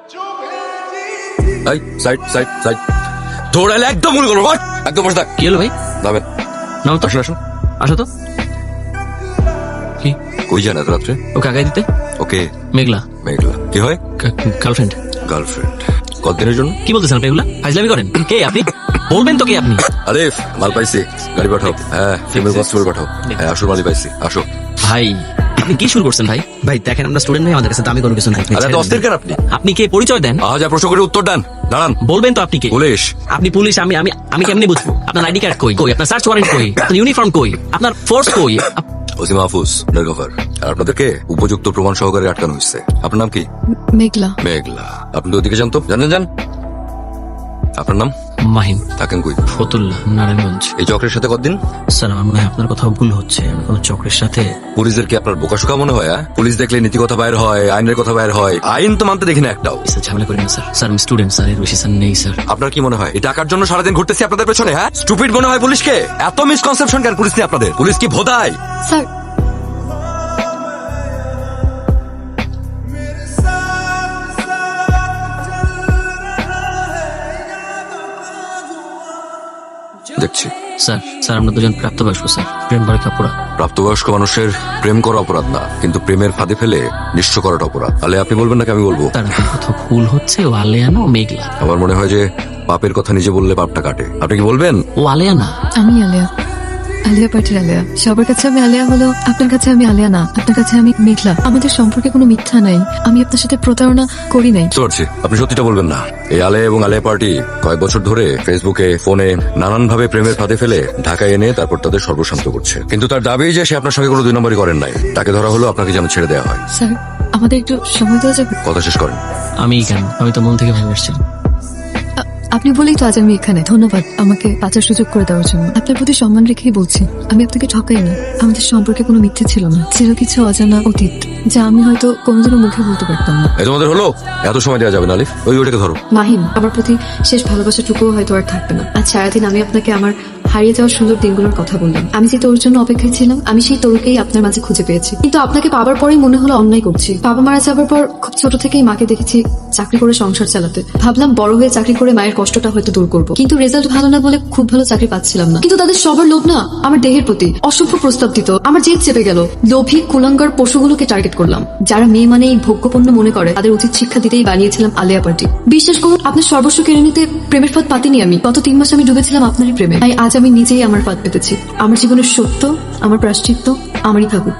এই side side side দৌড়ালে একদম মনে করবো একদম বসে থাক। কি হলো ভাই? যাবেন নাও তো, আসুন আসুন। আসো তো। কি কই যান এত রাত্রে? ও কাকাই দিতে? ওকে মেঘলা মেঘলা কি হয়? গার্লফ্রেন্ড। গার্লফ্রেন্ড কতদিনের জন্য? কি বলতেছেন আপনি এগুলা? ফাজলামি করেন? কে আপনি? বলবেন তো কে আপনি? আরিফ মাল পাইছি, গাড়ি পাঠাও। হ্যাঁ ফিমেল কনস্টেবল পাঠাও। হ্যাঁ আসল মালই পাইছি, আসো। ভাই আপনি কি শুরু করছেন ভাই? ভাই দেখেন আমরা স্টুডেন্ট ভাই, আমাদের কাছে দামি কোনো কিছু নাই। আরে এত অস্থির কেন আপনি? আপনি কে? পরিচয় দেন। যা প্রশ্ন করে উত্তর দেন। দাঁড়ান। বলবেন তো আপনি কে? পুলিশ। আপনি পুলিশ? আমি আমি আমি কেমনি বুঝবো? আপনার আইডি কার্ড কই? কই আপনার সার্চ ওয়ারেন্ট কই? আপনার ইউনিফর্ম কই? আপনার ফোর্স কই? OC Mahfuz undercover. আর আপনাদেরকে উপযুক্ত প্রমাণ সহকারে আটকানো হয়েছে। আপনার নাম কি? মেঘলা। মেঘলা। আপনি তো ওদিকে যান তো, জানেন যান। আপনার নাম? মাহিম। থাকেন কই? ফতুল্লাহ, নারায়ণগঞ্জ। এই চক্রের সাথে কতদিন? স্যার আমার মনে হয় আপনার কথা ভুল হচ্ছে। আমি কোনো চক্রের সাথে। পুলিশদের কি আপনার বোকাশোকা মনে হয়? পুলিশ দেখলে নীতি কথা বাইর হয়, আইনের কথা বাইর হয়। আইন তো মানতে দেখি না একটাও। স্যার ঝামেলা করেন না স্যার। স্যার আমি স্টুডেন্ট স্যার, এর বেশি স্যার নেই স্যার। আপনার কি মনে হয় এই টাকার জন্য সারাদিন ঘুরতেছি আপনাদের পেছনে? হ্যাঁ স্টুপিড মনে হয় পুলিশকে? এত মিসকনসেপশন কেন পুলিশ নিয়ে আপনাদের? পুলিশ কি ভোদায়? স্যার দেখছি। স্যার স্যার আমরা দুজন প্রাপ্তবয়স্ক স্যার। প্রেম বাড়ি অপরাধ। প্রাপ্তবয়স্ক মানুষের প্রেম করা অপরাধ না, কিন্তু প্রেমের ফাঁদে ফেলে নিঃস্ব করাটা অপরাধ। তাহলে আপনি বলবেন নাকি আমি বলবো? তার আপনার কথা ভুল হচ্ছে। ও আলেয়ানা, ও মেঘলা। আমার মনে হয় যে পাপের কথা নিজে বললে পাপটা কাটে। আপনি কি বলবেন? ও আলেয়ানা। আমি আলিয়া, আলিয়া পার্টির আলিয়া। সবার কাছে আমি আলিয়া হলো, আপনার কাছে আমি আলিয়া না। আপনার কাছে আমি মেঘলা। আমাদের সম্পর্কে কোনো মিথ্যা নাই। আমি আপনার সাথে প্রতারণা করি নাই। বুঝতে পারছি, আপনি সত্যিটা বলবেন না। এই আলে এবং আলিয়া পার্টি কয়েক বছর ধরে ফেসবুকে, ফোনে নানান ভাবে প্রেমের ফাঁদে ফেলে ঢাকায় এনে তারপর তাদের সর্বশান্ত করছে। কিন্তু তার দাবি যে সে আপনার সঙ্গে কোনো দুই নম্বরই করেন নাই। তাকে ধরা হলো, আপনাকে যেন ছেড়ে দেওয়া হয়। স্যার আমাদের একটু সময় দেওয়া যাবে? কথা শেষ করেন। আমি কেন? আমি তো মন থেকে ভালোবাসছিলাম। আপনি বলেই তো আজ আমি এখানে। ধন্যবাদ আমাকে বাঁচার সুযোগ করে দেওয়ার জন্য। আপনার প্রতি সম্মান রেখেই বলছি, আমি আপনাকে ঠকাই না। আমাদের সম্পর্কে কোনো মিথ্যে ছিল না, ছিল কিছু অজানা অতীত যা আমি হয়তো কোনোদিনও মুখে বলতে পারতাম না। এই তোমাদের হলো? এত সময় দেওয়া যাবে না আলিফ, ওইটাকে ধরো। মাহিম, আমার প্রতি শেষ ভালোবাসাটুকুও হয়তো আর থাকবে না। আজ সারাদিন আমি আপনাকে আমার হারিয়ে যাওয়ার সুন্দর দিনগুলোর কথা বললাম। আমি যে তোর জন্য অপেক্ষায় ছিলাম, আমি সেই তরুকেই আপনার মাঝে খুঁজে পেয়েছি। কিন্তু আপনাকে পাবার পরেই মনে হলো অন্যায় করছি। বাবা মারা যাবার পর খুব ছোট থেকেই মাকে দেখেছি চাকরি করে সংসার চালাতে। ভাবলাম বড় হয়ে চাকরি করে মায়ের কষ্টটা হয়তো দূর করবো, কিন্তু রেজাল্ট ভালো না বলে খুব ভালো চাকরি পাচ্ছিলাম না। কিন্তু তাদের সবার লোভ না আমার দেহের প্রতি। অসভ্য প্রস্তাব দিত, আমার জেদ চেপে গেল। লোভী কুলাঙ্গার পশুগুলোকে টার্গেট করলাম। যারা মেয়ে মানে এই ভোগ্যপণ্য মনে করে, তাদের উচিত শিক্ষা দিতেই বানিয়েছিলাম আলিয়া পার্টি। বিশ্বাস করুন, আপনার সর্বস্ব কেড়ে নিতে প্রেমের ফাঁদ পাতিনি আমি। গত 3 মাস আমি ডুবেছিলাম আপনারই প্রেমে। তাই আজ আমি নিজেই আমার ফাঁদ পেতেছি। আমার জীবনের সত্য, আমার প্রায়শ্চিত্ত আমারই থাকুক।